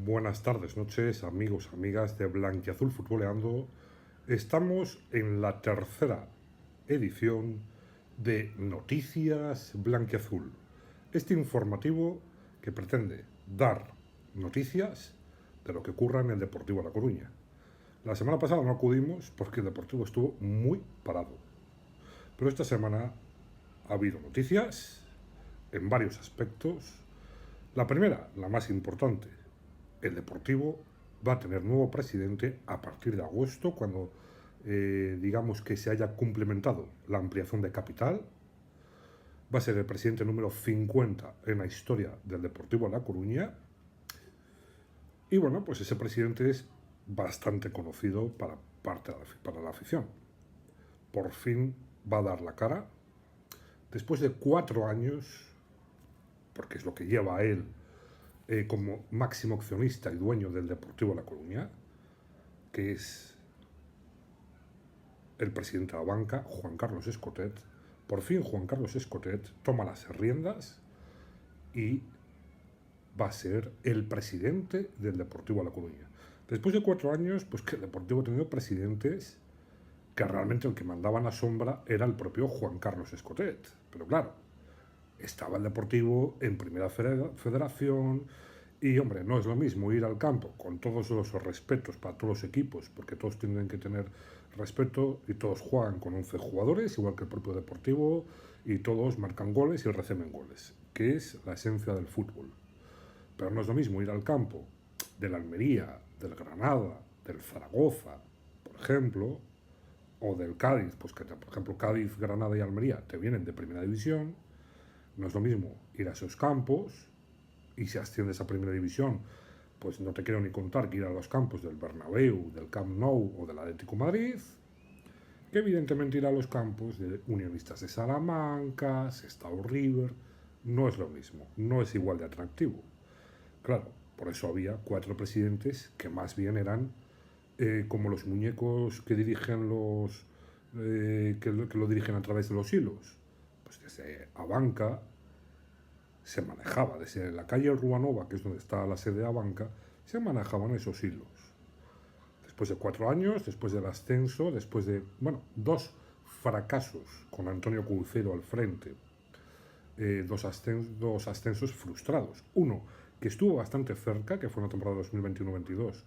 Buenas tardes, noches, amigos, amigas de Blanquiazul Futboleando. Estamos en la tercera edición de Noticias Blanquiazul. Este informativo que pretende dar noticias de lo que ocurra en el Deportivo La Coruña. La semana pasada no acudimos porque el Deportivo estuvo muy parado. Pero esta semana ha habido noticias en varios aspectos. La primera, la más importante, el Deportivo va a tener nuevo presidente a partir de agosto, cuando digamos que se haya cumplimentado la ampliación de capital. Va a ser el presidente número 50 en la historia del Deportivo La Coruña. Y bueno, pues ese presidente es bastante conocido para la afición. Por fin va a dar la cara. Después de 4 años, porque es lo que lleva a él como máximo accionista y dueño del Deportivo La Coruña, que es el presidente de la banca, Juan Carlos Escotet. Por fin Juan Carlos Escotet toma las riendas y va a ser el presidente del Deportivo La Coruña. Después de 4 años, pues que el Deportivo ha tenido presidentes que realmente el que mandaba en la sombra era el propio Juan Carlos Escotet. Pero claro, estaba el Deportivo en primera federación y, hombre, no es lo mismo ir al campo con todos los respetos para todos los equipos, porque todos tienen que tener respeto y todos juegan con 11 jugadores, igual que el propio Deportivo, y todos marcan goles y reciben goles, que es la esencia del fútbol. Pero no es lo mismo ir al campo del Almería, del Granada, del Zaragoza, por ejemplo, o del Cádiz, pues que por ejemplo Cádiz, Granada y Almería te vienen de primera división. No es lo mismo ir a esos campos y si asciendes a primera división, pues no te quiero ni contar que ir a los campos del Bernabéu, del Camp Nou o del Atlético Madrid, que evidentemente ir a los campos de Unionistas de Salamanca, Sestao River, no es lo mismo, no es igual de atractivo. Claro, por eso había 4 presidentes que más bien eran como los muñecos que dirigen que lo dirigen a través de los hilos. Pues desde Abanca se manejaba, desde la calle Ruanova, que es donde está la sede de Abanca, se manejaban esos hilos. Después de 4 años, después del ascenso, después de, bueno, 2 fracasos con Antonio Caucedo al frente, dos ascensos frustrados. Uno que estuvo bastante cerca, que fue en la temporada 2021-22,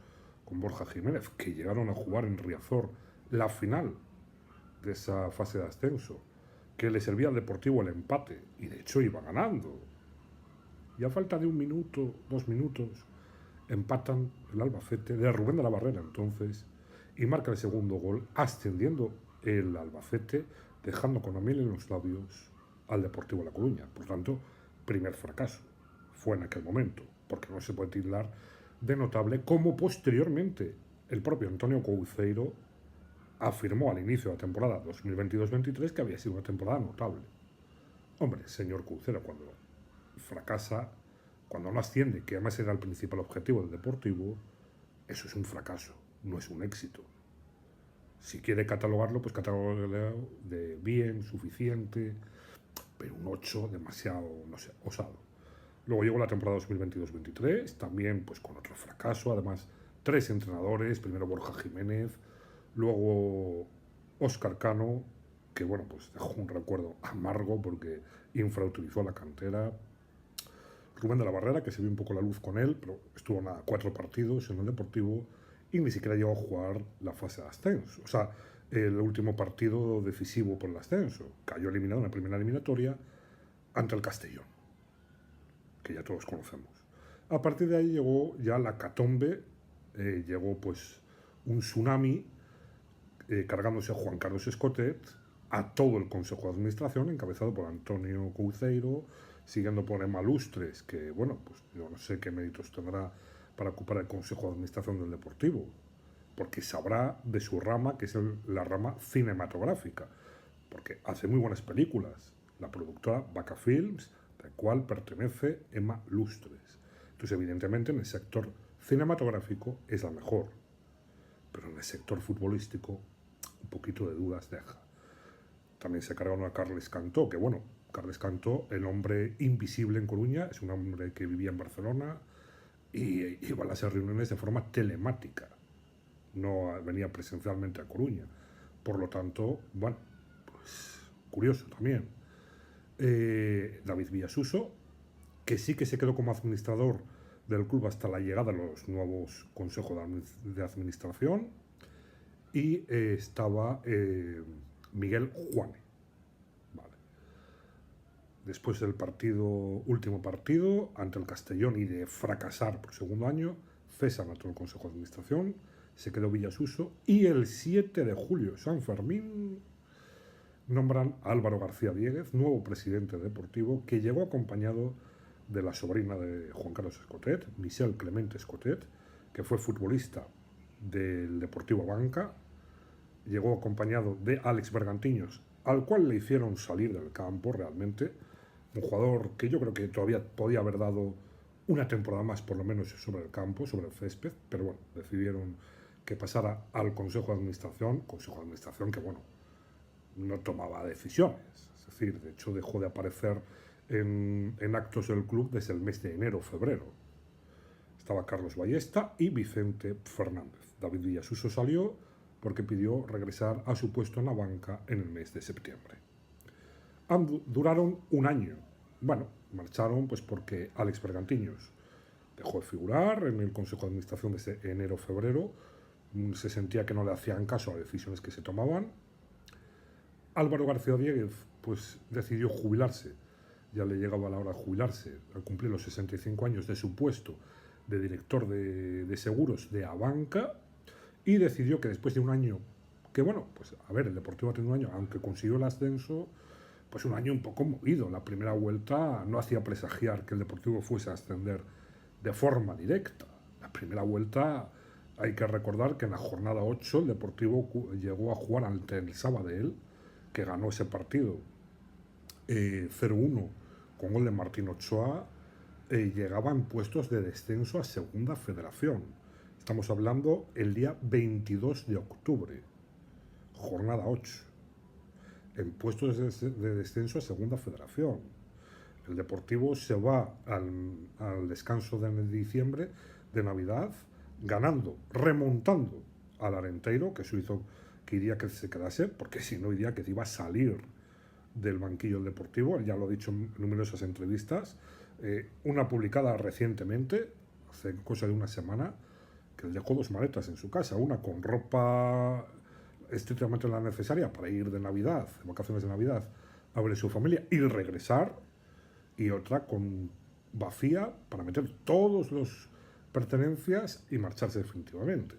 con Borja Jiménez, que llegaron a jugar en Riazor la final de esa fase de ascenso, que le servía al Deportivo el empate, y de hecho iba ganando. Y a falta de 1 minuto, 2 minutos, empatan el Albacete de Rubén de la Barrera entonces, y marca el segundo gol, ascendiendo el Albacete, dejando con la miel en los labios al Deportivo La Coruña. Por tanto, primer fracaso fue en aquel momento, porque no se puede tildar de notable, como posteriormente el propio Antonio Couceiro afirmó al inicio de la temporada 2022-23 que había sido una temporada notable. Hombre, señor Couceiro, cuando fracasa, cuando no asciende, que además era el principal objetivo del Deportivo, eso es un fracaso, no es un éxito. Si quiere catalogarlo, pues catalogarlo de bien, suficiente, pero un 8 demasiado, no sé, osado. Luego llegó la temporada 2022-23, también pues con otro fracaso, además 3 entrenadores, primero Borja Jiménez, luego Óscar Cano, que bueno, pues dejó un recuerdo amargo porque infrautilizó la cantera. Rubén de la Barrera, que se vio un poco la luz con él, pero estuvo nada, 4 partidos en el Deportivo y ni siquiera llegó a jugar la fase de ascenso. O sea, el último partido decisivo por el ascenso. Cayó eliminado en la primera eliminatoria ante el Castellón, que ya todos conocemos. A partir de ahí llegó ya la catombe, llegó pues un tsunami cargándose a Juan Carlos Escotet, a todo el Consejo de Administración, encabezado por Antonio Couceiro, siguiendo por Emma Lustres, que bueno, pues yo no sé qué méritos tendrá para ocupar el Consejo de Administración del Deportivo, porque sabrá de su rama, que es la rama cinematográfica, porque hace muy buenas películas, la productora Vaca Films, de la cual pertenece Emma Lustres. Entonces, evidentemente, en el sector cinematográfico es la mejor, pero en el sector futbolístico un poquito de dudas deja. También se cargaron a Carles Cantó, que bueno, Carles Cantó, el hombre invisible en Coruña, es un hombre que vivía en Barcelona, y iban a ser reuniones de forma telemática, no venía presencialmente a Coruña. Por lo tanto, bueno, pues curioso también. David Villasuso, que sí que se quedó como administrador del club hasta la llegada de los nuevos consejos de administración, y estaba Miguel Juane. Vale. Después del último partido, ante el Castellón, y de fracasar por segundo año, cesan a todo el consejo de administración, se quedó Villasuso, y el 7 de julio, San Fermín, nombran a Álvaro García Diéguez nuevo presidente deportivo, que llegó acompañado de la sobrina de Juan Carlos Escotet, Michelle Clemente Escotet, que fue futbolista del Deportivo Banca. Llegó acompañado de Alex Bergantiños, al cual le hicieron salir del campo realmente. Un jugador que yo creo que todavía podía haber dado una temporada más, por lo menos, sobre el campo, sobre el césped, pero bueno, decidieron que pasara al Consejo de Administración que, bueno, no tomaba decisiones. Es decir, de hecho, dejó de aparecer en actos del club desde el mes de enero, febrero. Estaba Carlos Ballesta y Vicente Fernández. David Villasuso salió porque pidió regresar a su puesto en la banca en el mes de septiembre. Duraron un año. Bueno, marcharon pues porque Alex Bergantiños dejó de figurar en el Consejo de Administración desde enero-febrero. Se sentía que no le hacían caso a las decisiones que se tomaban. Álvaro García Diéguez pues decidió jubilarse. Ya le llegaba la hora de jubilarse, al cumplir los 65 años de su puesto de director de seguros de Abanca, y decidió que después de un año, que bueno, pues a ver, el Deportivo ha tenido un año, aunque consiguió el ascenso, pues un año un poco movido. La primera vuelta no hacía presagiar que el Deportivo fuese a ascender de forma directa. La primera vuelta, hay que recordar que en la jornada 8 el Deportivo llegó a jugar ante el Sabadell, que ganó ese partido 0-1 con gol de Martín Ochoa, llegaba en puestos de descenso a Segunda Federación. Estamos hablando el día 22 de octubre, jornada 8, en puestos de descenso a Segunda Federación. El Deportivo se va al descanso de diciembre, de Navidad, ganando, remontando al Arenteiro, que eso hizo que iría que se quedase, porque si no iría que iba a salir del banquillo del Deportivo. Ya lo he dicho en numerosas entrevistas, una publicada recientemente, hace cosa de una semana, que dejó 2 maletas en su casa, una con ropa estrictamente la necesaria para ir de Navidad, de vacaciones de Navidad, a ver a su familia y regresar, y otra con vacía para meter todas las pertenencias y marcharse definitivamente.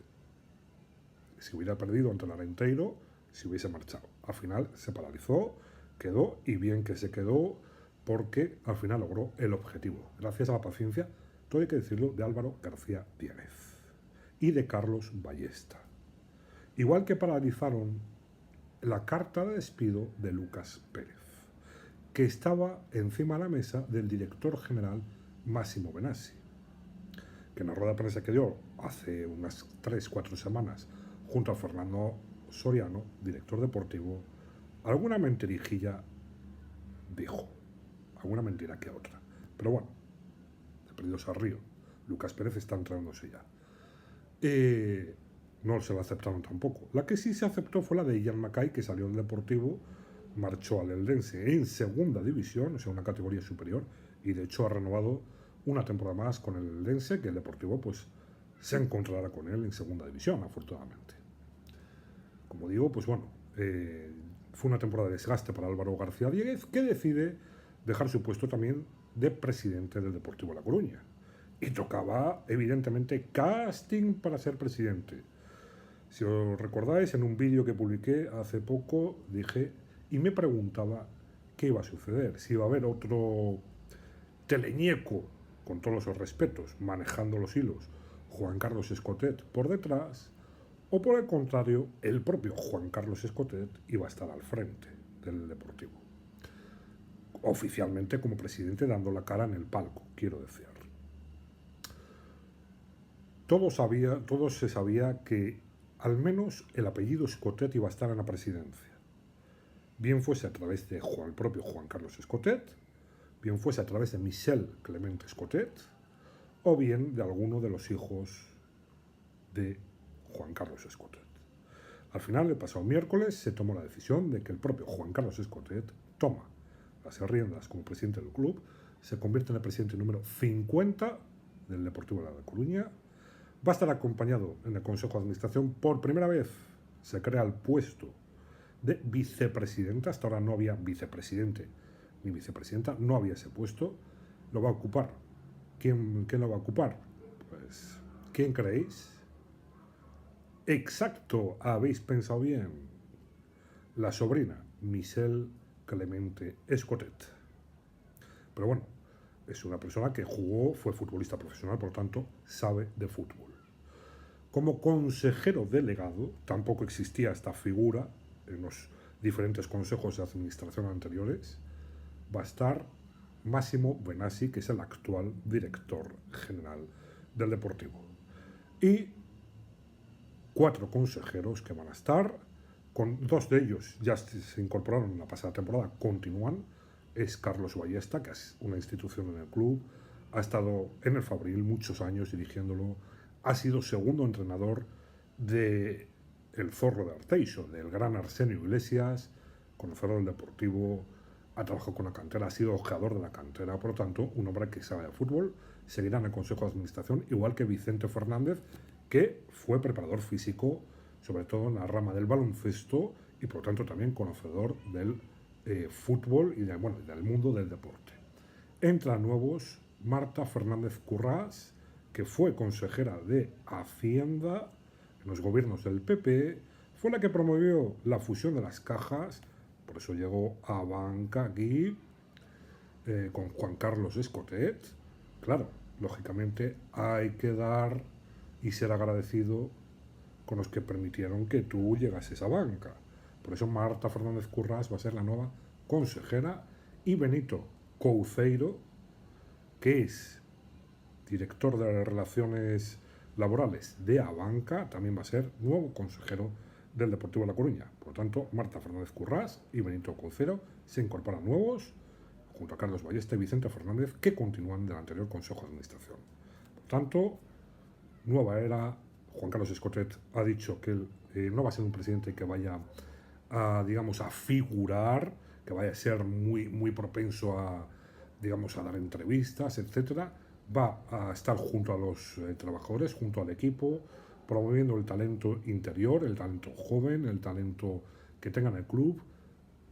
Si hubiera perdido ante el Arenteiro, se hubiese marchado. Al final se paralizó, quedó, y bien que se quedó, porque al final logró el objetivo, gracias a la paciencia, todo hay que decirlo, de Álvaro García Diéguez y de Carlos Ballesta. Igual que paralizaron la carta de despido de Lucas Pérez, que estaba encima de la mesa del director general Máximo Benassi, que en la rueda de prensa que dio hace unas 3-4 semanas junto a Fernando Soriano, director deportivo, alguna mentirijilla dijo, alguna mentira que otra. Pero bueno, de perdidos al río, Lucas Pérez está entrándose ya. No se la aceptaron tampoco. La que sí se aceptó fue la de Ian Mackay, que salió del Deportivo, marchó al Eldense en segunda división, o sea, una categoría superior, y de hecho ha renovado una temporada más con el Eldense, que el Deportivo pues se encontrará con él en segunda división, afortunadamente. Como digo, pues bueno, fue una temporada de desgaste para Álvaro García Diéguez, que decide dejar su puesto también de presidente del Deportivo La Coruña. Y tocaba, evidentemente, casting para ser presidente. Si os recordáis, en un vídeo que publiqué hace poco, dije, y me preguntaba qué iba a suceder, si iba a haber otro teleñeco, con todos los respetos, manejando los hilos, Juan Carlos Escotet por detrás, o por el contrario, el propio Juan Carlos Escotet iba a estar al frente del Deportivo. Oficialmente como presidente, dando la cara en el palco, quiero decir. Todos se sabía que al menos el apellido Escotet iba a estar en la presidencia. Bien fuese a través de el propio Juan Carlos Escotet, bien fuese a través de Michelle Clemente Escotet, o bien de alguno de los hijos de Juan Carlos Escotet. Al final, el pasado miércoles, se tomó la decisión de que el propio Juan Carlos Escotet toma las riendas como presidente del club, se convierte en el presidente número 50 del Deportivo de La Coruña, va a estar acompañado en el Consejo de Administración por primera vez, se crea el puesto de vicepresidenta, hasta ahora no había vicepresidente ni vicepresidenta, no había ese puesto, lo va a ocupar. ¿Quién lo va a ocupar? Pues, ¿quién creéis? Exacto, habéis pensado bien. La sobrina, Michelle Clemente Escotet. Pero bueno, es una persona que fue futbolista profesional, por lo tanto, sabe de fútbol. Como consejero delegado, tampoco existía esta figura en los diferentes consejos de administración anteriores, va a estar Máximo Benassi, que es el actual director general del Deportivo. Y 4 consejeros que van a estar, con 2 de ellos ya se incorporaron en la pasada temporada, continúan, es Carlos Ballesta, que es una institución en el club, ha estado en el Fabril muchos años dirigiéndolo, ha sido segundo entrenador de el Zorro de Arteixo, del gran Arsenio Iglesias, conocedor del Deportivo, ha trabajado con la cantera, ha sido ojeador de la cantera, por lo tanto, un hombre que sabe de fútbol, seguirá en el Consejo de Administración, igual que Vicente Fernández, que fue preparador físico, sobre todo en la rama del baloncesto, y por lo tanto también conocedor del fútbol y del mundo del deporte. Entran nuevos Marta Fernández Currás, que fue consejera de Hacienda en los gobiernos del PP, fue la que promovió la fusión de las cajas, por eso llegó a banca aquí, con Juan Carlos Escotet. Claro, lógicamente hay que dar y ser agradecido con los que permitieron que tú llegases a banca. Por eso Marta Fernández Currás va a ser la nueva consejera, y Benito Couceiro, que es director de Relaciones Laborales de Abanca, también va a ser nuevo consejero del Deportivo de La Coruña. Por lo tanto, Marta Fernández Currás y Benito Couceiro se incorporan nuevos, junto a Carlos Ballesta y Vicente Fernández, que continúan del anterior Consejo de Administración. Por tanto, nueva era. Juan Carlos Escotet ha dicho que él no va a ser un presidente que vaya a figurar, que vaya a ser muy propenso a dar entrevistas, etcétera. Va a estar junto a los trabajadores, junto al equipo, promoviendo el talento interior, el talento joven, el talento que tenga en el club.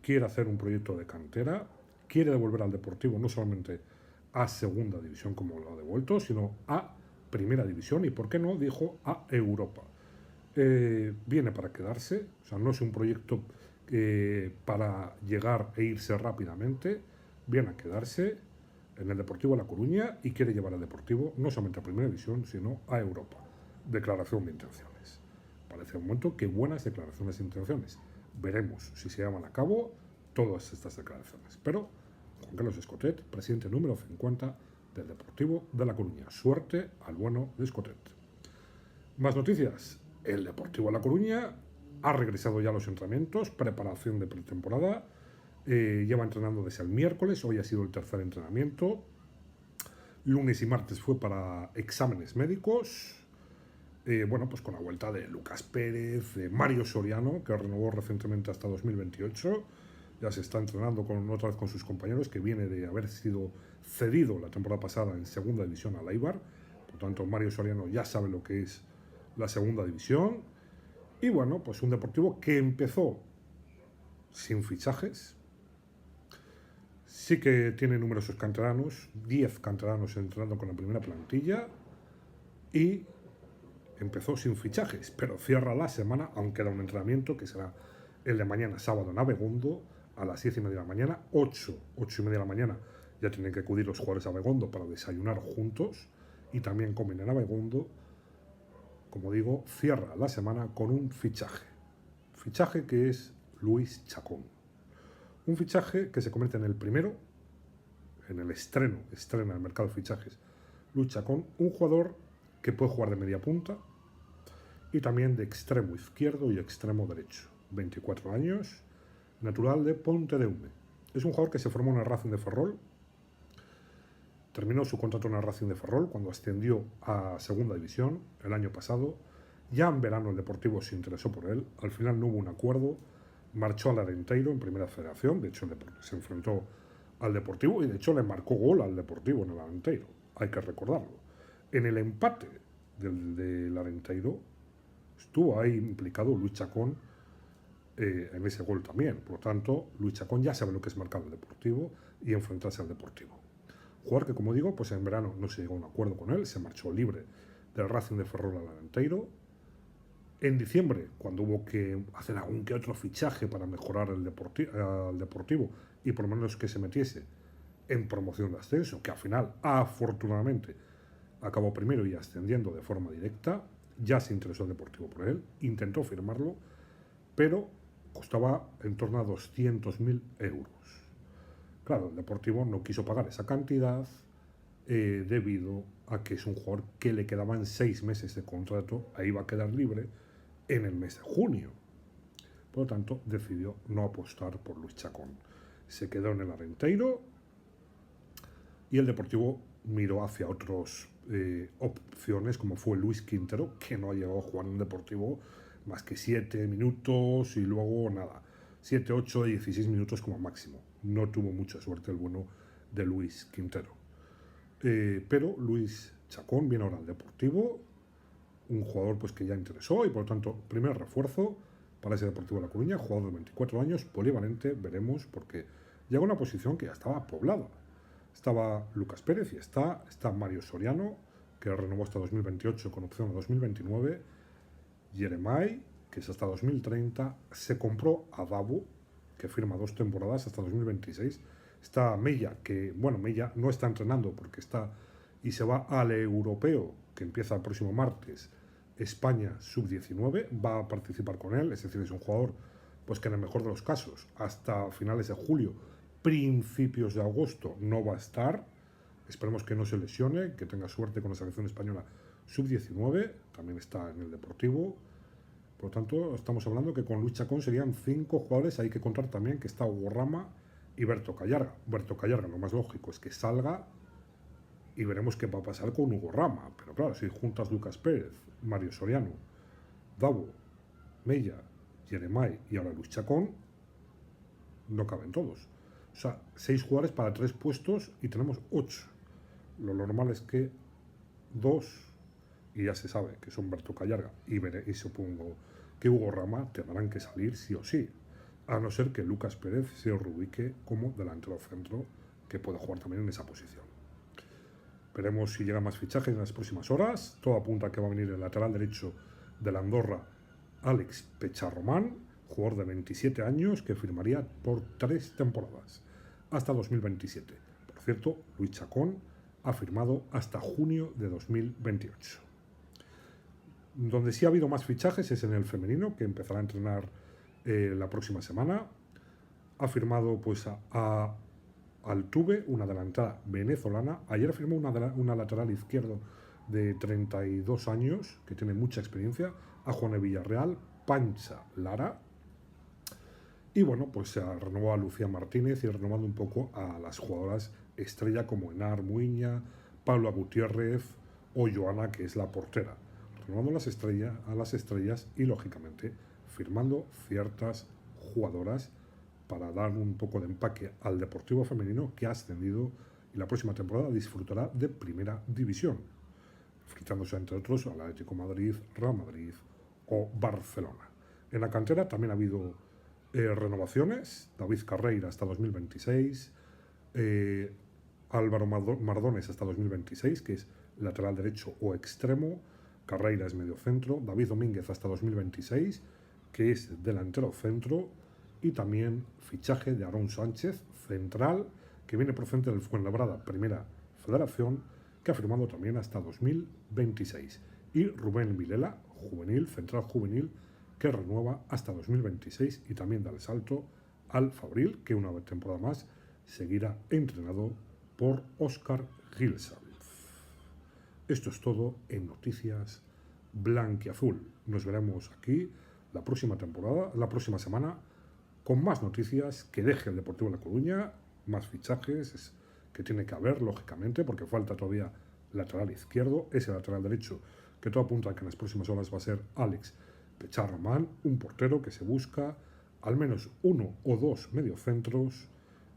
Quiere hacer un proyecto de cantera, quiere devolver al Deportivo no solamente a segunda división como lo ha devuelto, sino a primera división y, ¿por qué no?, dijo, a Europa. Viene para quedarse, o sea, no es un proyecto para llegar e irse rápidamente, viene a quedarse en el Deportivo de La Coruña y quiere llevar al Deportivo no solamente a primera división, sino a Europa. Declaración de intenciones. Parece un momento que buenas declaraciones de intenciones. Veremos si se llevan a cabo todas estas declaraciones. Pero Juan Carlos Escotet, presidente número 50 del Deportivo de La Coruña. Suerte al bueno de Escotet. Más noticias. El Deportivo de La Coruña ha regresado ya a los entrenamientos, preparación de pretemporada. Lleva entrenando desde el miércoles, hoy ha sido el tercer entrenamiento. Lunes y martes fue para exámenes médicos. Pues con la vuelta de Lucas Pérez, de Mario Soriano, que renovó recientemente hasta 2028. Ya se está entrenando otra vez con sus compañeros, que viene de haber sido cedido la temporada pasada en segunda división al Eibar. Por tanto, Mario Soriano ya sabe lo que es la segunda división. Y pues un Deportivo que empezó sin fichajes. Sí que tiene numerosos canteranos, 10 canteranos entrenando con la primera plantilla, y empezó sin fichajes, pero cierra la semana, aunque da un entrenamiento que será el de mañana, sábado, en Abegondo, a las 10:30 de la mañana, 8:30 de la mañana, ya tienen que acudir los jugadores a Abegondo para desayunar juntos, y también comen en Abegondo. Como digo, cierra la semana con un fichaje que es Luis Chacón. Un fichaje que se convierte en el primero, en el estrena el mercado de fichajes, Luis Chacón, un jugador que puede jugar de media punta y también de extremo izquierdo y extremo derecho. 24 años, natural de Pontedeume. Es un jugador que se formó en el Racing de Ferrol Terminó su contrato en el Racing de Ferrol cuando ascendió a Segunda División el año pasado. Ya en verano el Deportivo se interesó por él. Al final no hubo un acuerdo. Marchó al Arenteiro en Primera Federación. De hecho, se enfrentó al Deportivo y de hecho le marcó gol al Deportivo en el Arenteiro. Hay que recordarlo. En el empate del Arenteiro estuvo ahí implicado Luis Chacón en ese gol también. Por lo tanto, Luis Chacón ya sabe lo que es marcar al Deportivo y enfrentarse al Deportivo. Jugador que, como digo, pues en verano no se llegó a un acuerdo con él, se marchó libre del Racing de Ferrol al Arenteiro. En diciembre, cuando hubo que hacer algún que otro fichaje para mejorar al Deportivo y por lo menos que se metiese en promoción de ascenso, que al final, afortunadamente, acabó primero y ascendiendo de forma directa, ya se interesó el Deportivo por él, intentó firmarlo, pero costaba en torno a 200.000 euros. Claro, el Deportivo no quiso pagar esa cantidad debido a que es un jugador que le quedaban 6 meses de contrato, ahí va a quedar libre en el mes de junio. Por lo tanto, decidió no apostar por Luis Chacón. Se quedó en el Arenteiro y el Deportivo miró hacia otras opciones, como fue Luis Quintero, que no ha llegado a jugar en un Deportivo más que 7 minutos y luego nada, 7, 8, 16 minutos como máximo. No tuvo mucha suerte el bueno de Luis Quintero. Pero Luis Chacón viene ahora al Deportivo, un jugador pues que ya interesó y por lo tanto primer refuerzo para ese Deportivo de La Coruña, jugador de 24 años, polivalente, veremos, porque llega a una posición que ya estaba poblada. Estaba Lucas Pérez y está Mario Soriano, que renovó hasta 2028 con opción a 2029, Jeremai, que es hasta 2030, se compró a Davo, que firma 2 temporadas hasta 2026, está Mella, que, bueno, Mella no está entrenando porque está y se va al europeo, que empieza el próximo martes, España sub-19, va a participar con él, es decir, es un jugador pues que en el mejor de los casos, hasta finales de julio, principios de agosto, no va a estar. Esperemos que no se lesione, que tenga suerte con la selección española sub-19, también está en el Deportivo. Por lo tanto, estamos hablando que con Luis Chacón serían 5 jugadores. Hay que contar también que está Hugo Rama y Berto Callarga. Berto Callarga, lo más lógico es que salga y veremos qué va a pasar con Hugo Rama. Pero claro, si juntas Lucas Pérez, Mario Soriano, Davo, Mella, Jeremai y ahora Luis Chacón, no caben todos. O sea, 6 jugadores para 3 puestos y tenemos 8. Lo normal es que 2, y ya se sabe que son Berto Callarga y supongo que Hugo Rama tendrán que salir sí o sí, a no ser que Lucas Pérez se reubique como delantero centro, que puede jugar también en esa posición. Veremos si llega más fichajes en las próximas horas. Todo apunta a que va a venir el lateral derecho de la Andorra, Alex Pecharromán, jugador de 27 años que firmaría por 3 temporadas, hasta 2027. Por cierto, Luis Chacón ha firmado hasta junio de 2028. Donde sí ha habido más fichajes es en el femenino, que empezará a entrenar la próxima semana. Ha firmado pues a Altuve, una delantada venezolana. Ayer firmó una lateral izquierdo de 32 años, que tiene mucha experiencia, a Juan de Villarreal, Pancha Lara. Y bueno, pues se renovó a Lucía Martínez y renovando un poco a las jugadoras estrella como Enar Muiña, Paula Gutiérrez o Joana, que es la portera. Renovando a las estrellas y, lógicamente, firmando ciertas jugadoras para dar un poco de empaque al Deportivo femenino, que ha ascendido y la próxima temporada disfrutará de Primera División, enfrentándose entre otros al Atlético Madrid, Real Madrid o Barcelona. En la cantera también ha habido renovaciones. David Carreira hasta 2026, Álvaro Mardones hasta 2026, que es lateral derecho o extremo, Carreira es medio centro, David Domínguez hasta 2026, que es delantero centro, y también fichaje de Aarón Sánchez, central, que viene procedente del Fuenlabrada, Primera Federación, que ha firmado también hasta 2026, y Rubén Vilela, juvenil, central juvenil, que renueva hasta 2026 y también da el salto al Fabril, que una temporada más seguirá entrenado por Óscar Gilsal. Esto es todo en Noticias Blanquiazul. Nos veremos aquí la próxima temporada, la próxima semana, con más noticias que deje el Deportivo de La Coruña, más fichajes que tiene que haber, lógicamente, porque falta todavía lateral izquierdo, ese lateral derecho, que todo apunta a que en las próximas horas va a ser Alex Pecharroman, un portero que se busca al menos uno o dos mediocentros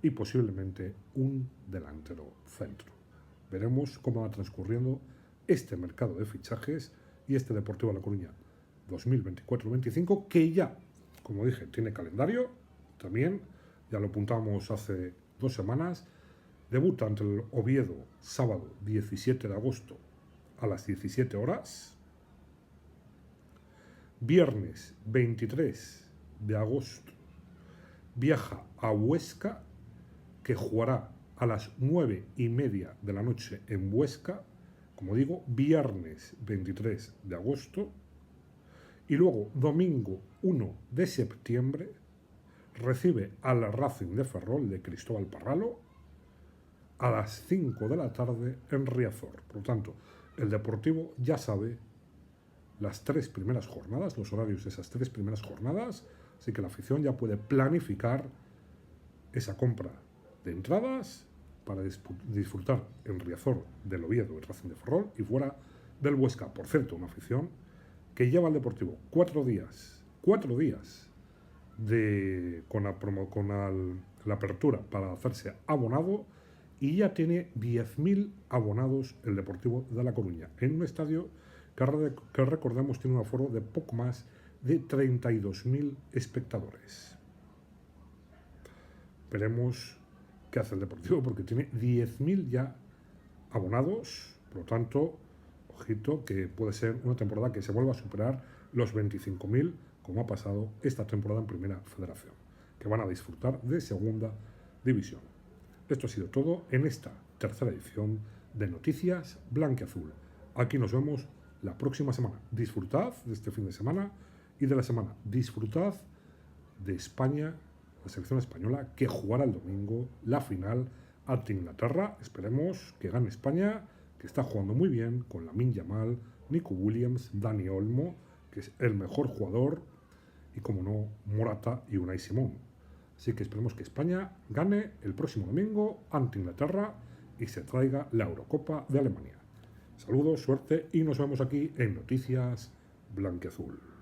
y posiblemente un delantero centro. Veremos cómo va transcurriendo este mercado de fichajes y este Deportivo La Coruña 2024-25, que ya, como dije, tiene calendario, también, ya lo apuntamos hace 2 semanas, debuta ante el Oviedo sábado 17 de agosto a las 17 horas, viernes 23 de agosto viaja a Huesca, que jugará a las 9:30 de la noche en Huesca, como digo, viernes 23 de agosto, y luego domingo 1 de septiembre recibe al Racing de Ferrol de Cristóbal Parralo a las 5 de la tarde en Riazor. Por lo tanto, el Deportivo ya sabe las 3 primeras jornadas, los horarios de esas 3 primeras jornadas, así que la afición ya puede planificar esa compra de entradas para disfrutar en Riazor del Oviedo, el Racing de Ferrol, y fuera del Huesca. Por cierto, una afición que lleva al Deportivo 4 días con la apertura para hacerse abonado, y ya tiene 10.000 abonados el Deportivo de La Coruña, en un estadio que recordemos tiene un aforo de poco más de 32.000 espectadores. Veremos qué hace el Deportivo, porque tiene 10.000 ya abonados, por lo tanto, ojito, que puede ser una temporada que se vuelva a superar los 25.000, como ha pasado esta temporada en Primera Federación, que van a disfrutar de Segunda División. Esto ha sido todo en esta tercera edición de Noticias Blanquiazul. Aquí nos vemos la próxima semana. Disfrutad de este fin de semana y de la semana. Disfrutad de España, la selección española, que jugará el domingo la final ante Inglaterra. Esperemos que gane España, que está jugando muy bien con Lamine Yamal, Nico Williams, Dani Olmo, que es el mejor jugador, y como no, Morata y Unai Simón. Así que esperemos que España gane el próximo domingo ante Inglaterra y se traiga la Eurocopa de Alemania. Saludos, suerte y nos vemos aquí en Noticias Blanquiazul.